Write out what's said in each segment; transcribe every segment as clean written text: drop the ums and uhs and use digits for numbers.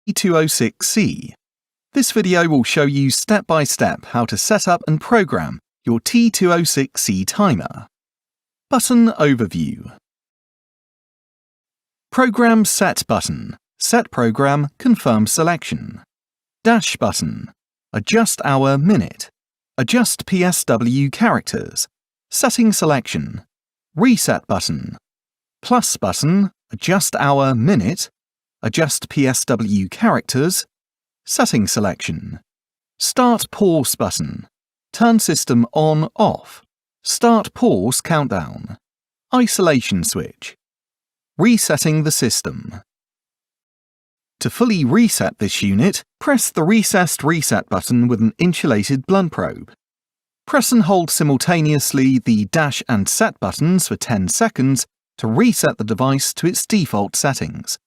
T206C. This video will show you step by step how to set up and program your T206C timer. Button Overview. Program Set button. Set program, confirm selection. Dash button. Adjust hour, minute. Adjust PSW characters. Setting selection. Reset button. Plus button. Adjust hour, minute. Adjust PSW characters. Setting selection. Start pause button. Turn system on, off. Start pause countdown. Isolation switch. Resetting the system. To fully reset this unit, press the recessed reset button with an insulated blunt probe. Press and hold simultaneously the dash and set buttons for 10 seconds to reset the device to its default settings.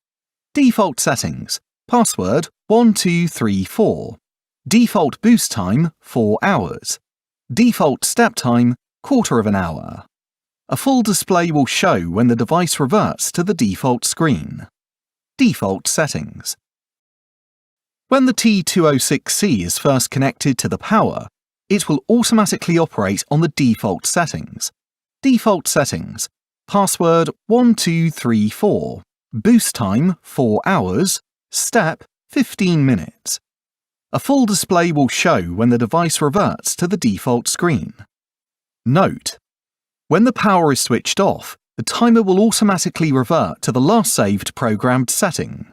Default settings. Password 1234. Default boost time 4 hours. Default step time 1/4 of an hour. A full display will show when the device reverts to the default screen. Default settings. When the T206C is first connected to the power, it will automatically operate on the default settings. Default settings. Password 1234. Boost time 4 hours. Step 15 minutes. A full display will show when the device reverts to the default screen. Note: when the power is switched off, the timer will automatically revert to the last saved programmed setting.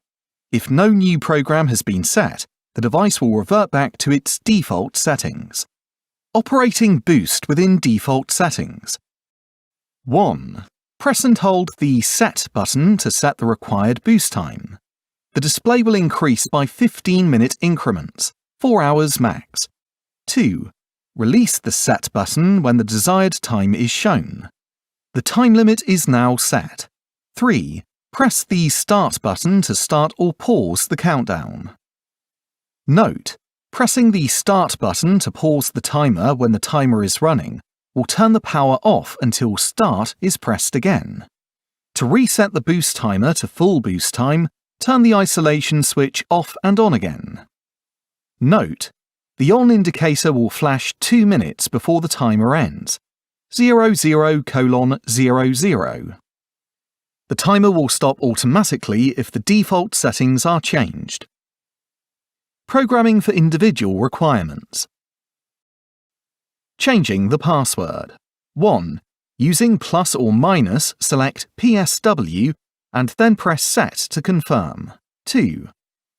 If no new program has been set, the device will revert back to its default settings. Operating boost within default settings. 1. Press and hold the Set button to set the required boost time. The display will increase by 15-minute increments, 4 hours max. 2. Release the Set button when the desired time is shown. The time limit is now set. 3. Press the Start button to start or pause the countdown. Note: pressing the Start button to pause the timer when the timer is running will turn the power off until Start is pressed again. To reset the boost timer to full boost time, turn the isolation switch off and on again. Note: the on indicator will flash 2 minutes before the timer ends. 00:00. The timer will stop automatically if the default settings are changed. Programming for individual requirements. Changing the password. 1. Using plus or minus, select PSW and then press Set to confirm. 2.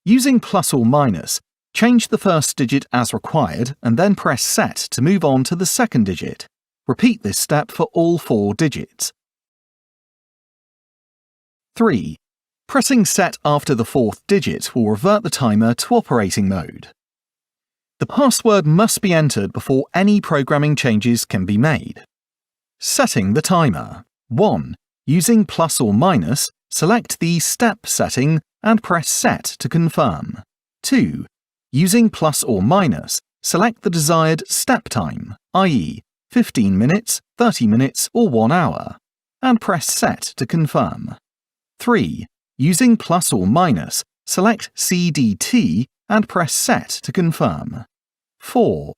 Using plus or minus, change the first digit as required and then press Set to move on to the second digit. Repeat this step for all 4 digits. 3. Pressing Set after the 4th digit will revert the timer to operating mode. The password must be entered before any programming changes can be made. Setting the timer. 1. Using plus or minus, select the Step setting and press Set to confirm. 2. Using plus or minus, select the desired step time, i.e., 15 minutes, 30 minutes, or 1 hour, and press Set to confirm. 3. Using plus or minus, select CDT and press Set to confirm. 4.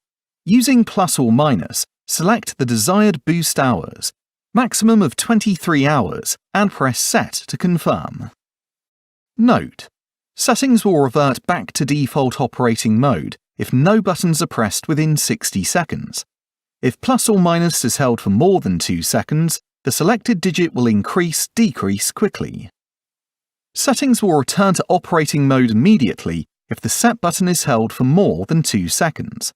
Using plus or minus, select the desired boost hours, maximum of 23 hours, and press Set to confirm. Note: settings will revert back to default operating mode if no buttons are pressed within 60 seconds. If plus or minus is held for more than 2 seconds, the selected digit will decrease quickly. Settings will return to operating mode immediately if the Set button is held for more than 2 seconds.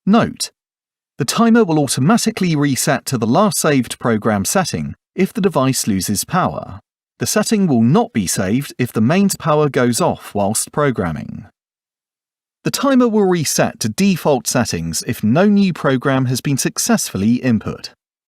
Note: the timer will automatically reset to the last saved program setting if the device loses power. The setting will not be saved if the mains power goes off whilst programming. The timer will reset to default settings if no new program has been successfully input.